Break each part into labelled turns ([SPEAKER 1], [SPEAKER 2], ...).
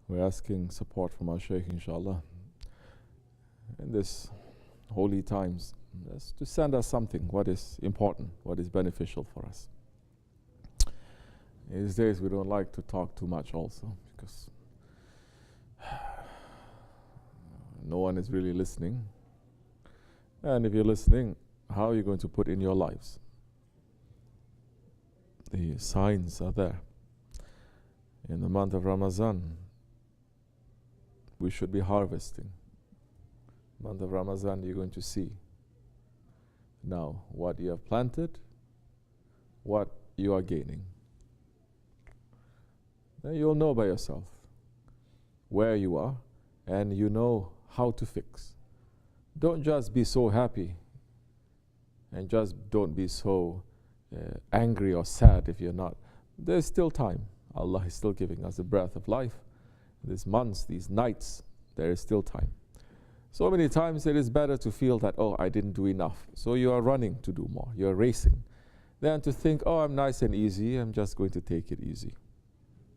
[SPEAKER 1] We're asking support from our Shaykh, inshallah, in this holy times, to send us something, what is important, what is beneficial for us. These days we don't like to talk too much also, because no one is really listening. And if you're listening, how are you going to put in your lives? The signs are there. In the month of Ramazan, we should be harvesting. Month of Ramazan, you're going to see now what you have planted, what you are gaining. Then you'll know by yourself where you are, and you know how to fix. Don't just be so happy, and just don't be so angry or sad if you're not. There's still time. Allah is still giving us the breath of life. These months, these nights, there is still time. So many times it is better to feel that, oh, I didn't do enough. So you are running to do more. You're racing. Than to think, oh, I'm nice and easy. I'm just going to take it easy.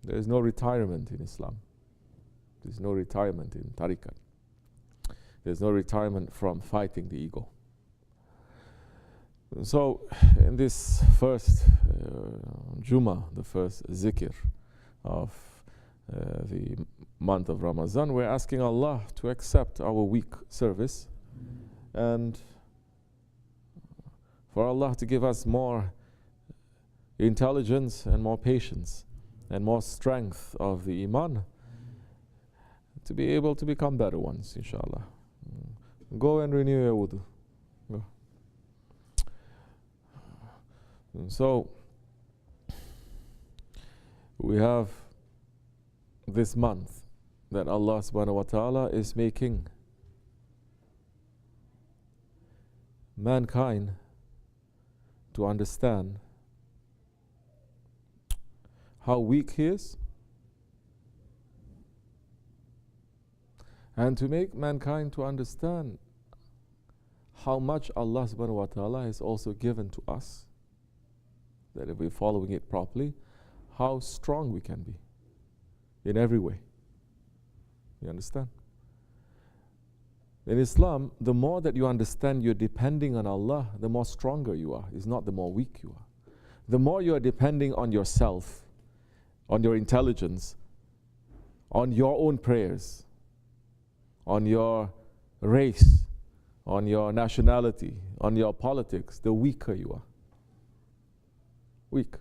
[SPEAKER 1] There is no retirement in Islam. There's no retirement in tariqat. There's no retirement from fighting the ego. So in this first Jummah, the first zikr of the month of Ramazan, we're asking Allah to accept our weak service and for Allah to give us more intelligence and more patience and more strength of the iman to be able to become better ones, inshallah. Go and renew your wudu. Go. And so we have this month that Allah subhanahu wa ta'ala is making mankind to understand how weak he is, and to make mankind to understand how much Allah subhanahu wa ta'ala has also given to us, that if we're following it properly, how strong we can be in every way. You understand? In Islam, the more that you understand you're depending on Allah, the more stronger you are. It's not the more weak you are. The more you are depending on yourself, on your intelligence, on your own prayers, on your race, on your nationality, on your politics, the weaker you are. Weak.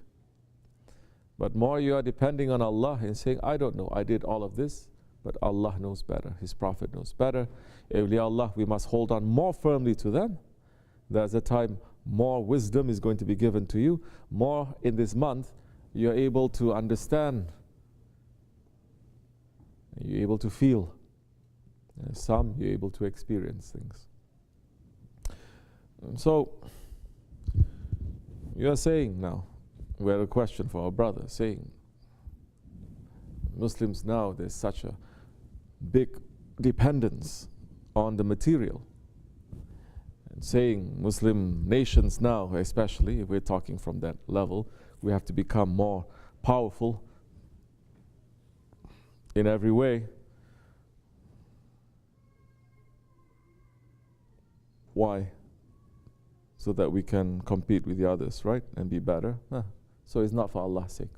[SPEAKER 1] But more you are depending on Allah and saying, I don't know, I did all of this, but Allah knows better, His Prophet knows better. Awliya Allah, we must hold on more firmly to them. There's a time more wisdom is going to be given to you. More in this month, you're able to understand, you're able to feel. Some you're able to experience things. And so, you are saying now, we have a question for our brother, saying, Muslims now, there's such a big dependence on the material. And saying Muslim nations now, especially, if we're talking from that level, we have to become more powerful in every way. Why? So that we can compete with the others, right? And be better. So it's not for Allah's sake.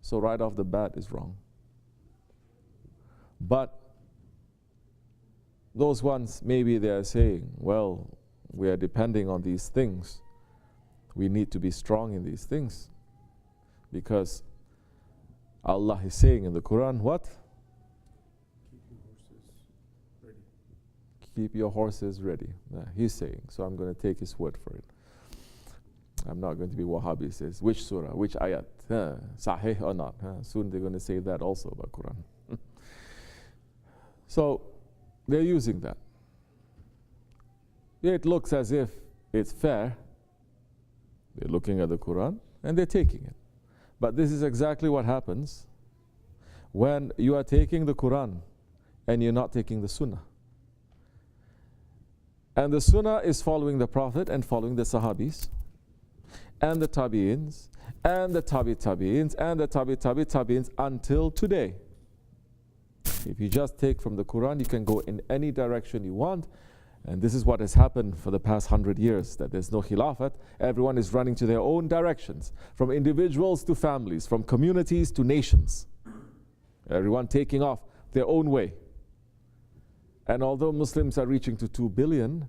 [SPEAKER 1] So right off the bat is wrong. But those ones, maybe they are saying, well, we are depending on these things. We need to be strong in these things. Because Allah is saying in the Quran, what? Keep your horses ready. He's saying, so I'm going to take his word for it. I'm not going to be Wahhabi says, which surah, which ayat, sahih or not. Soon they're going to say that also about Quran. So they're using that. It looks as if it's fair. They're looking at the Quran and they're taking it. But this is exactly what happens when you are taking the Quran and you're not taking the Sunnah. And the Sunnah is following the Prophet and following the Sahabis and the Tabi'ins and the Tabi'ins and the Tabi'ins until today. If you just take from the Quran, you can go in any direction you want. And this is what has happened for the past 100 years, that there's no khilafat. Everyone is running to their own directions, from individuals to families, from communities to nations. Everyone taking off their own way. And although Muslims are reaching to 2 billion,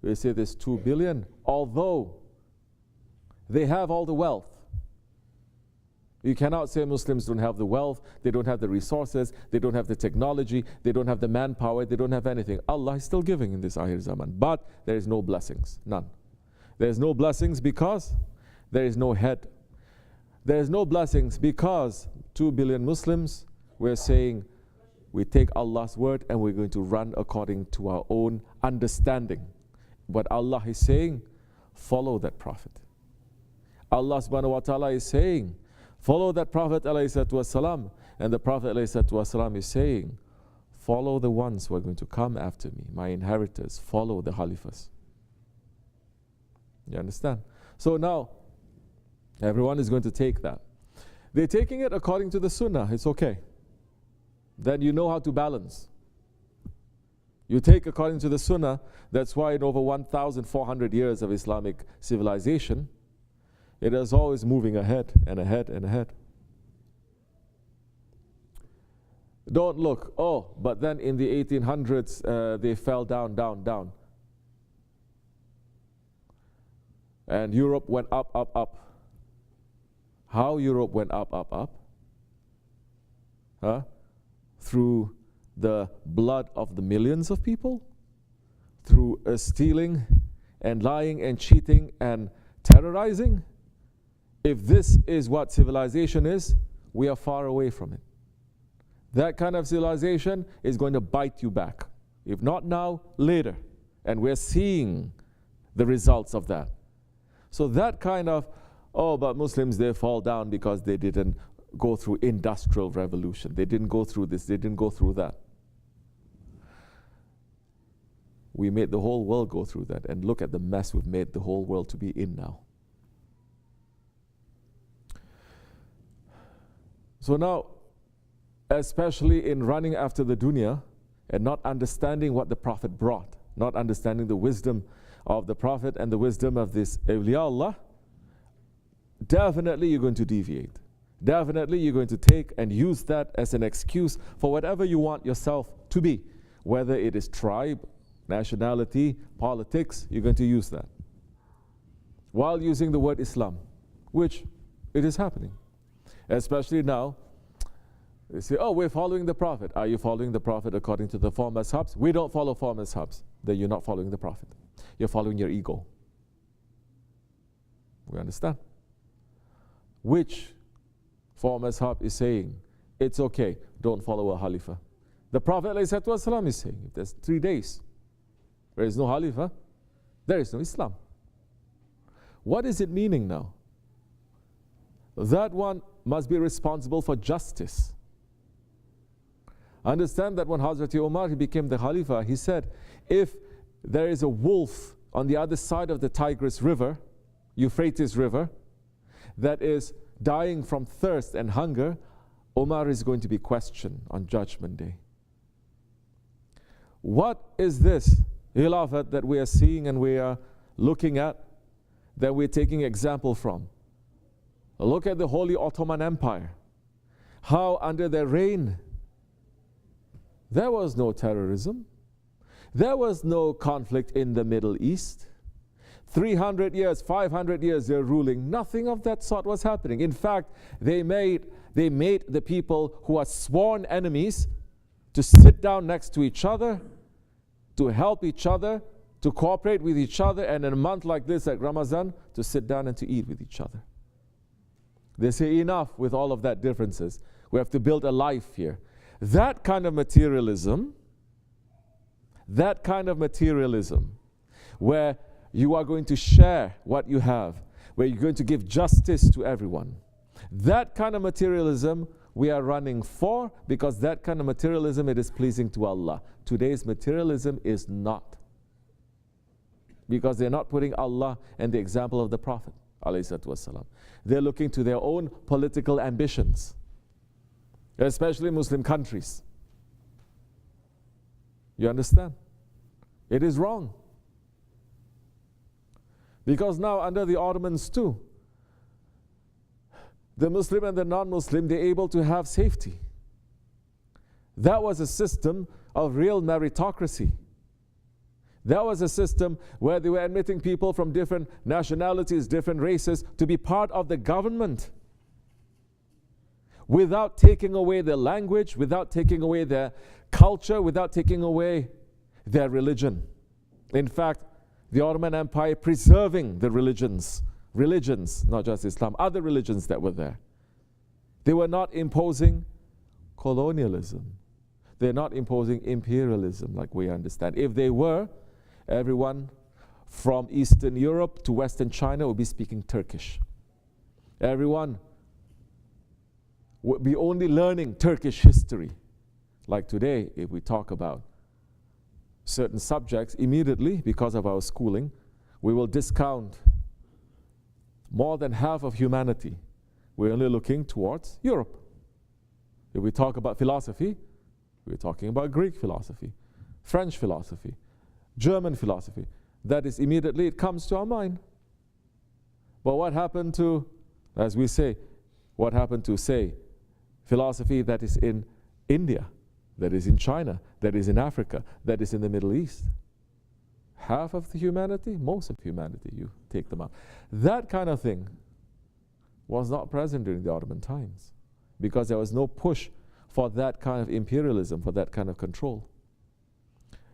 [SPEAKER 1] we say there's 2 billion, although they have all the wealth. You cannot say Muslims don't have the wealth, they don't have the resources, they don't have the technology, they don't have the manpower, they don't have anything. Allah is still giving in this Akhir Zaman, but there is no blessings, none. There is no blessings because there is no head. There is no blessings because 2 billion Muslims, we're saying we take Allah's word and we're going to run according to our own understanding. But Allah is saying, follow that Prophet. Allah subhanahu wa ta'ala is saying, follow that Prophet ﷺ, and the Prophet ﷺ is saying, follow the ones who are going to come after me, my inheritors, follow the Khalifas. You understand? So now, everyone is going to take that. They're taking it according to the Sunnah, it's okay. Then you know how to balance. You take according to the Sunnah, that's why in over 1,400 years of Islamic civilization, it is always moving ahead and ahead and ahead. Don't look, oh, but then in the 1800s they fell down, down, down. And Europe went up, up, up. How Europe went up, up, up? Huh? Through the blood of the millions of people? Through stealing and lying and cheating and terrorizing? If this is what civilization is, we are far away from it. That kind of civilization is going to bite you back. If not now, later. And we're seeing the results of that. So that kind of, oh, but Muslims, they fall down because they didn't go through industrial revolution. They didn't go through this, they didn't go through that. We made the whole world go through that. And look at the mess we've made the whole world to be in now. So now, especially in running after the dunya and not understanding what the Prophet brought, not understanding the wisdom of the Prophet and the wisdom of this awliya Allah, definitely you're going to deviate. Definitely you're going to take and use that as an excuse for whatever you want yourself to be. Whether it is tribe, nationality, politics, you're going to use that. While using the word Islam, which it is happening. Especially now, they say, oh, we're following the Prophet. Are you following the Prophet according to the four mazhabs? We don't follow four mazhabs. Then you're not following the Prophet. You're following your ego. We understand? Which four mazhab is saying, it's okay, don't follow a Khalifa. The Prophet ﷺ is saying, if there's 3 days, there is no Khalifa, there is no Islam. What is it meaning now? That one must be responsible for justice. Understand that when Hazrat Umar he became the Khalifa, he said, if there is a wolf on the other side of the Tigris River, Euphrates River, that is dying from thirst and hunger, Umar is going to be questioned on Judgment Day. What is this Khilafat that we are seeing and we are looking at, that we're taking example from? Look at the Holy Ottoman Empire. How under their reign, there was no terrorism. There was no conflict in the Middle East. 300 years, 500 years they're ruling. Nothing of that sort was happening. In fact, they made the people who are sworn enemies to sit down next to each other, to help each other, to cooperate with each other, and in a month like this, like Ramazan, to sit down and to eat with each other. They say enough with all of that differences. We have to build a life here. That kind of materialism, where you are going to share what you have, where you're going to give justice to everyone. That kind of materialism we are running for, because that kind of materialism, it is pleasing to Allah. Today's materialism is not. Because they're not putting Allah and the example of the Prophet. They're looking to their own political ambitions, especially Muslim countries. You understand? It is wrong. Because now under the Ottomans too, the Muslim and the non-Muslim, they're able to have safety. That was a system of real meritocracy. That was a system where they were admitting people from different nationalities, different races, to be part of the government without taking away their language, without taking away their culture, without taking away their religion. In fact, the Ottoman Empire preserving the religions, not just Islam, other religions that were there. They were not imposing colonialism. They're not imposing imperialism like we understand. If they were, everyone from Eastern Europe to Western China would be speaking Turkish. Everyone would be only learning Turkish history. Like today, if we talk about certain subjects, immediately, because of our schooling, we will discount more than half of humanity. We're only looking towards Europe. If we talk about philosophy, we're talking about Greek philosophy, French philosophy, German philosophy. That is immediately, it comes to our mind. But what happened to, as we say, what happened to, say, philosophy that is in India, that is in China, that is in Africa, that is in the Middle East? Half of the humanity, most of humanity, you take them out. That kind of thing was not present during the Ottoman times because there was no push for that kind of imperialism, for that kind of control.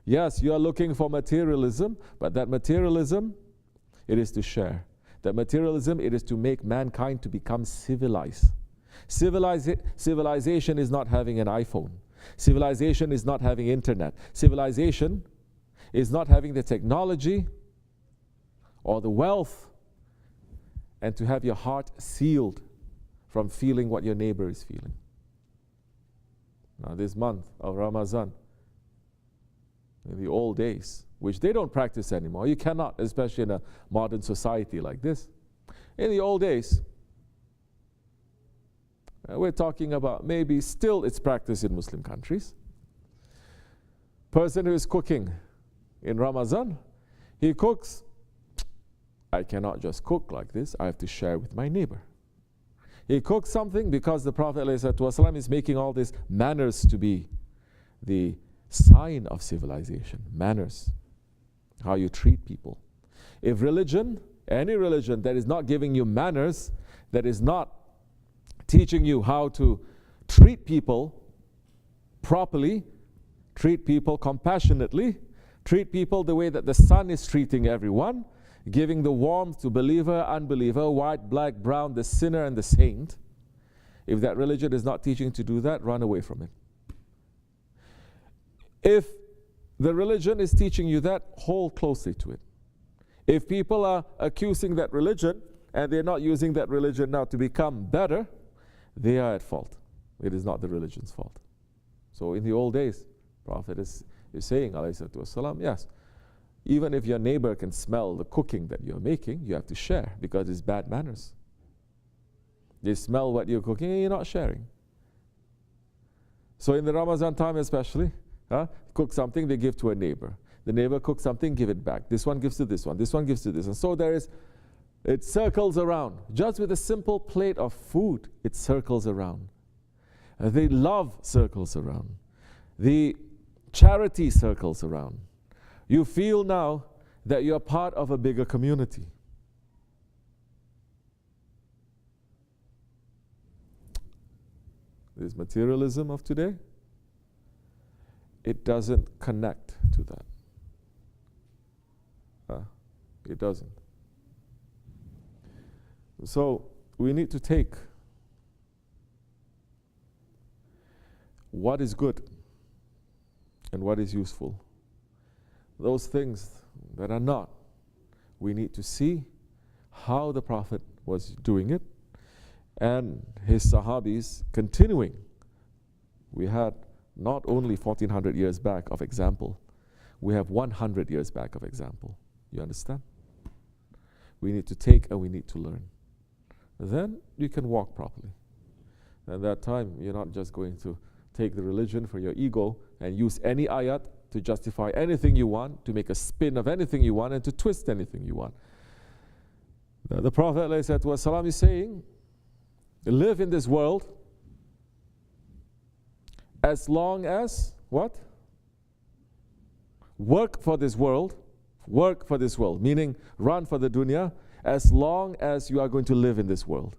[SPEAKER 1] Yes, you are looking for materialism, but that materialism, it is to share. That materialism, it is to make mankind to become civilized. Civilization is not having an iPhone. Civilization is not having internet. Civilization is not having the technology or the wealth and to have your heart sealed from feeling what your neighbor is feeling. Now this month of Ramazan, in the old days, which they don't practice anymore, you cannot, especially in a modern society like this. In the old days, we're talking about maybe still it's practiced in Muslim countries. Person who is cooking in Ramazan, he cooks. I cannot just cook like this, I have to share with my neighbor. He cooks something because the Prophet ﷺ is making all these manners to be the sign of civilization. Manners, how you treat people. If religion, any religion that is not giving you manners, that is not teaching you how to treat people properly, treat people compassionately, treat people the way that the sun is treating everyone, giving the warmth to believer, unbeliever, white, black, brown, the sinner and the saint. If that religion is not teaching to do that, run away from it. If the religion is teaching you that, hold closely to it. If people are accusing that religion and they're not using that religion now to become better, they are at fault. It is not the religion's fault. So in the old days, Prophet is saying, alayhi wasallam, yes, even if your neighbor can smell the cooking that you're making, you have to share because it's bad manners. They smell what you're cooking and you're not sharing. So in the Ramazan time especially, cook something, they give to a neighbor. The neighbor cooks something, give it back. This one gives to this one. This one gives to this. And so it circles around. Just with a simple plate of food, it circles around. The love circles around. The charity circles around. You feel now that you're part of a bigger community. This materialism of today, it doesn't connect to that. It doesn't. So we need to take what is good and what is useful. Those things that are not, we need to see how the Prophet was doing it and his Sahabis continuing. We had not only 1400 years back of example, we have 100 years back of example. You understand? We need to take and we need to learn. Then you can walk properly. At that time, you're not just going to take the religion for your ego and use any ayat to justify anything you want, to make a spin of anything you want, and to twist anything you want. Now, the Prophet ﷺ is saying, live in this world as long as, what? Work for this world, meaning run for the dunya, as long as you are going to live in this world.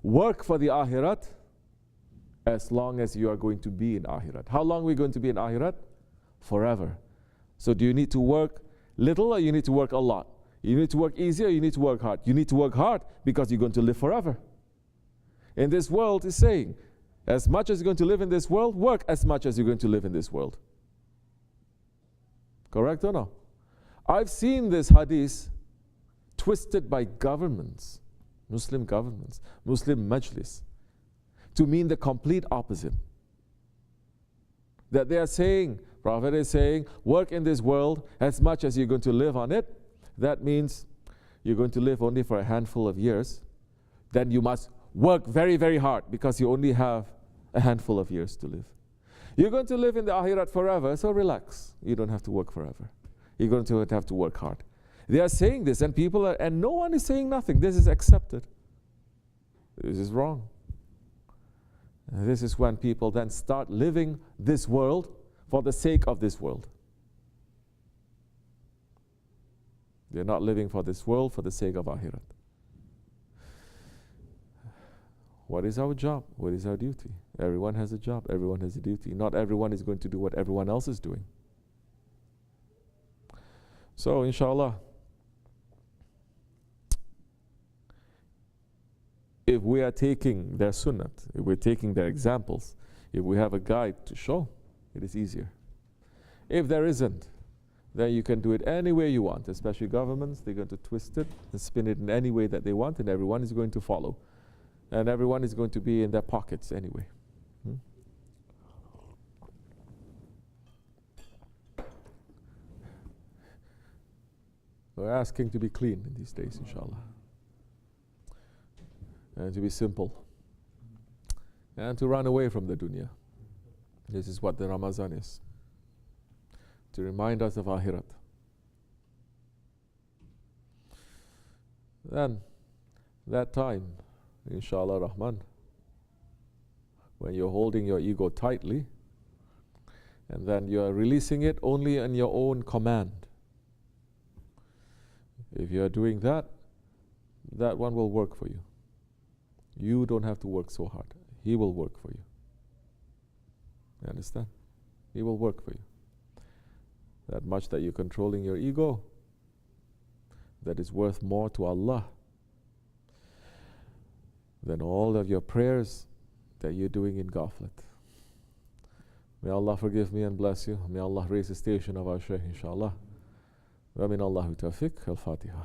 [SPEAKER 1] Work for the akhirat, as long as you are going to be in akhirat. How long are we going to be in akhirat? Forever. So do you need to work little or you need to work a lot? You need to work easy or you need to work hard? You need to work hard because you're going to live forever. In this world, it's saying, as much as you're going to live in this world, work as much as you're going to live in this world. Correct or no? I've seen this hadith twisted by governments, Muslim governments, Muslim majlis, to mean the complete opposite. That they are saying, Prophet is saying, work in this world as much as you're going to live on it. That means you're going to live only for a handful of years. Then you must work very, very hard because you only have a handful of years to live. You're going to live in the akhirat forever, so relax. You don't have to work forever. You're going to have to work hard. They are saying this, and people are, and no one is saying nothing. This is accepted. This is wrong. And this is when people then start living this world for the sake of this world. They're not living for this world for the sake of akhirat. What is our job? What is our duty? Everyone has a job. Everyone has a duty. Not everyone is going to do what everyone else is doing. So, inshallah, if we are taking their sunnat, if we're taking their examples, if we have a guide to show, it is easier. If there isn't, then you can do it any way you want, especially governments. They're going to twist it and spin it in any way that they want, and everyone is going to follow. And everyone is going to be in their pockets anyway. We're asking to be clean in these days, inshallah. And to be simple. And to run away from the dunya. This is what the Ramazan is. To remind us of akhirat. Then, that time, inshallah Rahman, when you're holding your ego tightly, and then you're releasing it only on your own command. If you're doing that, that one will work for you. You don't have to work so hard. He will work for you. You understand? He will work for you. That much that you're controlling your ego, that is worth more to Allah than all of your prayers that you're doing in ghaflat. May Allah forgive me and bless you. May Allah raise the station of our Shaykh, inshallah. Wa min Allahu tawfiq. Al-Fatiha.